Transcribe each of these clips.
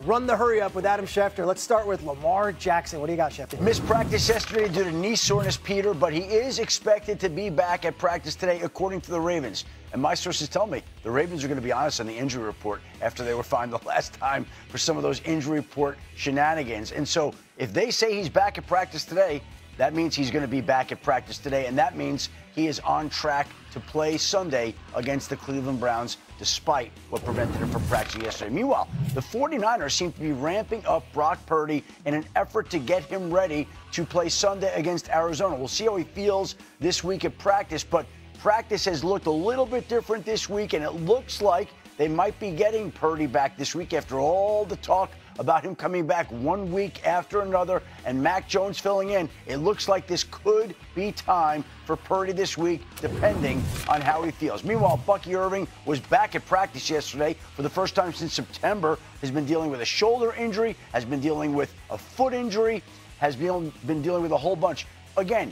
Run the hurry up with Adam Schefter. Let's start with Lamar Jackson. What do you got, Schefter? Missed practice yesterday due to knee soreness, Peter, but he is expected to be back at practice today, according to the Ravens. And my sources tell me the Ravens are going to be honest on the injury report after they were fined the last time for some of those injury report shenanigans. And so if they say he's back at practice today, that means he's going to be back at practice today, and that means he is on track to play Sunday against the Cleveland Browns, despite what prevented him from practicing yesterday. Meanwhile, the 49ers seem to be ramping up Brock Purdy in an effort to get him ready to play Sunday against Arizona. We'll see how he feels this week at practice, but practice has looked a little bit different this week, and it looks like they might be getting Purdy back this week after all the talk about him coming back 1 week after another and Mac Jones filling in. It looks like this could be time for Purdy this week, depending on how he feels. Meanwhile, Bucky Irving was back at practice yesterday for the first time since September, has been dealing with a shoulder injury, has been dealing with a foot injury, has been dealing with a whole bunch. Again,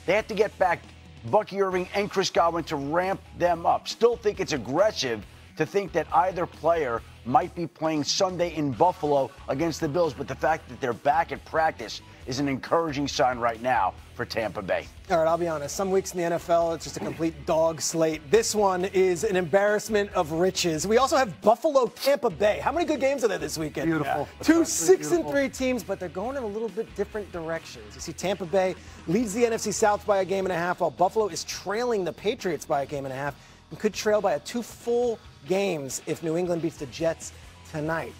they have to get back Bucky Irving and Chris Godwin to ramp them up. Still think it's aggressive to think that either player might be playing Sunday in Buffalo against the Bills, but the fact that they're back at practice is an encouraging sign right now for Tampa Bay. All right, I'll be honest. Some weeks in the NFL, it's just a complete dog slate. This one is an embarrassment of riches. We also have Buffalo, Tampa Bay. How many good games are there this weekend? Beautiful. Yeah. Two 6-3 teams, but they're going in a little bit different directions. You see, Tampa Bay leads the NFC South by a game and a half, while Buffalo is trailing the Patriots by a game and a half and could trail by 2 full games if New England beats the Jets tonight.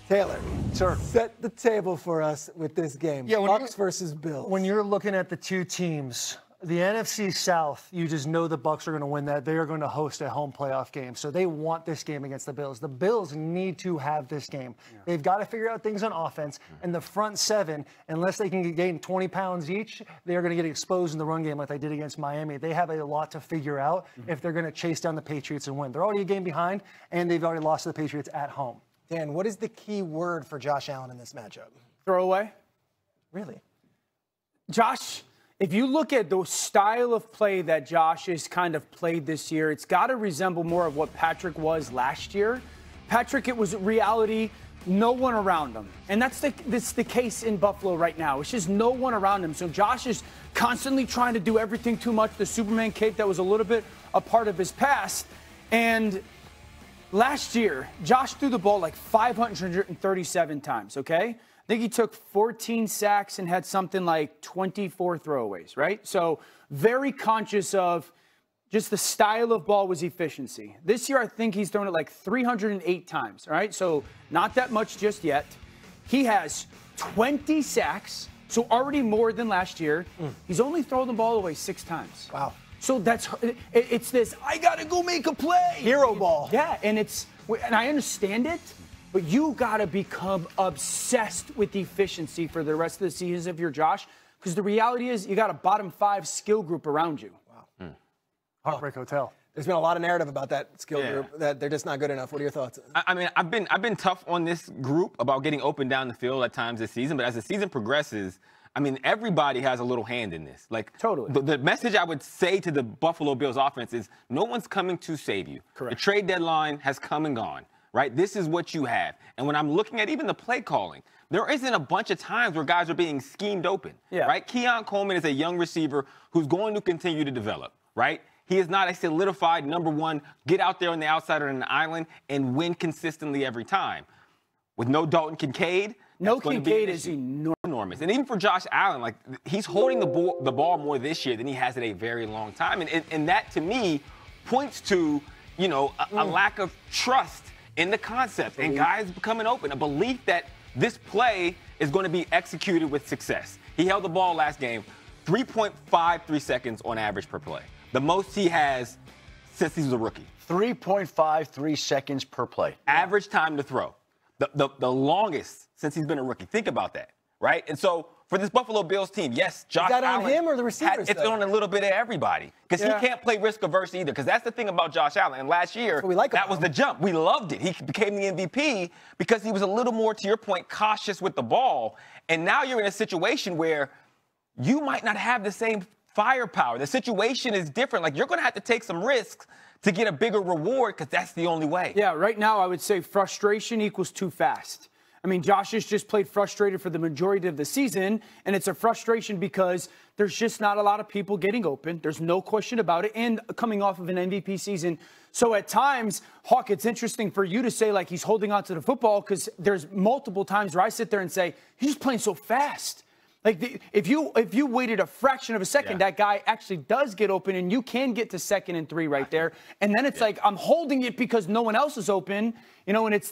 Taylor, sir, set the table for us with this game. Yeah, Bucs versus Bills. When you're looking at the two teams, the NFC South, you just know the Bucs are going to win that. They are going to host a home playoff game, so they want this game against the Bills. The Bills need to have this game. Yeah. They've got to figure out things on offense, and the front seven, unless they can gain 20 pounds each, they are going to get exposed in the run game like they did against Miami. They have a lot to figure out if they're going to chase down the Patriots and win. They're already a game behind, and they've already lost to the Patriots at home. Dan, what is the key word for Josh Allen in this matchup? Throwaway. Really? Josh, if you look at the style of play that Josh has kind of played this year, it's got to resemble more of what Patrick was last year. Patrick, it was reality, no one around him. And that's the case in Buffalo right now. It's just no one around him. So Josh is constantly trying to do everything too much. The Superman cape that was a little bit a part of his past. And last year, Josh threw the ball like 537 times, okay? I think he took 14 sacks and had something like 24 throwaways, right? So very conscious of just the style of ball was efficiency. This year, I think he's thrown it like 308 times, all right? So not that much just yet. He has 20 sacks, so already more than last year. He's only thrown the ball away 6 times. Wow. So it's this, I got to go make a play. Hero ball. Yeah, and I understand it, but you got to become obsessed with efficiency for the rest of the season if you're Josh, because the reality is you got a bottom 5 skill group around you. Wow. Heartbreak Hotel. There's been a lot of narrative about that skill group, that they're just not good enough. What are your thoughts? I mean, I've been tough on this group about getting open down the field at times this season, but as the season progresses, I mean, everybody has a little hand in this. Like, totally. The message I would say to the Buffalo Bills offense is no one's coming to save you. Correct. The trade deadline has come and gone, right? This is what you have. And when I'm looking at even the play calling, there isn't a bunch of times where guys are being schemed open, right? Keon Coleman is a young receiver who's going to continue to develop, right? He is not a solidified number one, get out there on the outside or on an island and win consistently every time. With no Dalton Kincaid, no Kincaid is enormous. And even for Josh Allen, like, he's holding the ball more this year than he has in a very long time. And that, to me, points to, you know, a lack of trust in the concept and guys becoming open, a belief that this play is going to be executed with success. He held the ball last game 3.53 seconds on average per play, the most he has since he was a rookie. 3.53 seconds per play. Average time to throw. The longest since he's been a rookie. Think about that, right? And so for this Buffalo Bills team, yes, Josh Allen. Is that on him or the receivers? It's on a little bit of everybody. Because he can't play risk-averse either. Because that's the thing about Josh Allen. And last year, that was the jump. We loved it. He became the MVP because he was a little more, to your point, cautious with the ball. And now you're in a situation where you might not have the same firepower. The situation is different. Like, you're going to have to take some risks to get a bigger reward because that's the only way. Yeah, right now I would say frustration equals too fast. I mean, Josh has just played frustrated for the majority of the season, and it's a frustration because there's just not a lot of people getting open. There's no question about it, and coming off of an MVP season. So at times, Hawk, it's interesting for you to say, like, he's holding on to the football, because there's multiple times where I sit there and say, he's just playing so fast. Like, if you waited a fraction of a second, that guy actually does get open, and you can get to 2nd and 3 right there. And then it's like, I'm holding it because no one else is open, you know, and it's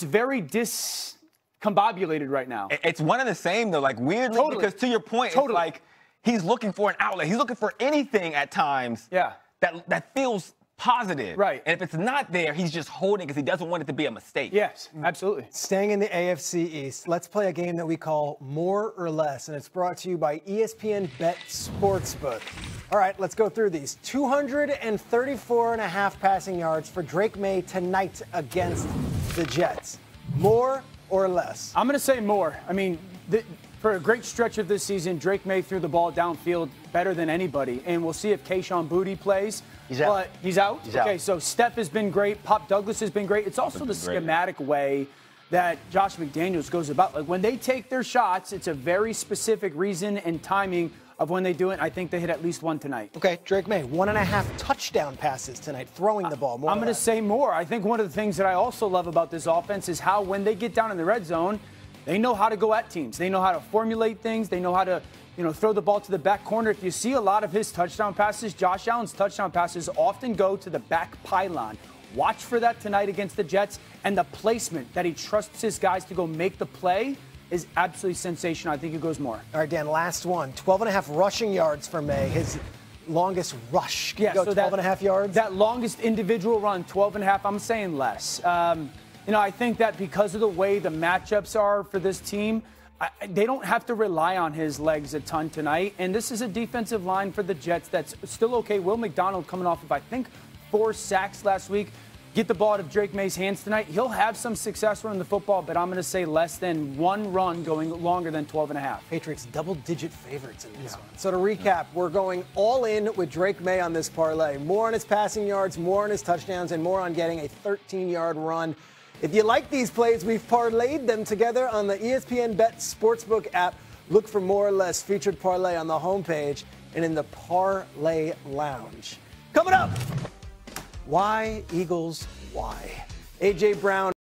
very discombobulated right now. It's one and the same, though, like, weirdly, because to your point, it's like he's looking for an outlet. He's looking for anything at times that feels positive. Right. And if it's not there, he's just holding because he doesn't want it to be a mistake. Yes, absolutely. Staying in the AFC East, let's play a game that we call More or Less, and it's brought to you by ESPN Bet Sportsbook. All right, let's go through these. 234.5 passing yards for Drake May tonight against the Jets. More or less? I'm going to say more. I mean, for a great stretch of this season, Drake May threw the ball downfield better than anybody. And we'll see if Keyshawn Boutte plays. He's out. But he's out? Okay, so Steph has been great. Pop Douglas has been great. It's also the schematic way that Josh McDaniels goes about. Like, when they take their shots, it's a very specific reason and timing of when they do it. I think they hit at least one tonight. Okay, Drake May, 1.5 touchdown passes tonight, throwing the ball. More I'm going to say more. I think one of the things that I also love about this offense is how when they get down in the red zone, they know how to go at teams. They know how to formulate things. They know how to, throw the ball to the back corner. If you see a lot of his touchdown passes, Josh Allen's touchdown passes often go to the back pylon. Watch for that tonight against the Jets, and the placement that he trusts his guys to go make the play is absolutely sensational. I think it goes more. All right, Dan, last one. 12.5 rushing yards for May. His longest rush. Can you go 12.5 yards? That longest individual run, 12.5, I'm saying less. I think that because of the way the matchups are for this team, they don't have to rely on his legs a ton tonight. And this is a defensive line for the Jets that's still okay. Will McDonald coming off of, I think, 4 sacks last week. Get the ball out of Drake May's hands tonight. He'll have some success running the football, but I'm going to say less than one run going longer than 12.5. Patriots double-digit favorites in this one. So to recap, we're going all in with Drake May on this parlay. More on his passing yards, more on his touchdowns, and more on getting a 13-yard run. If you like these plays, we've parlayed them together on the ESPN Bet Sportsbook app. Look for More or Less featured parlay on the homepage and in the Parlay Lounge. Coming up, why Eagles, why? A.J. Brown.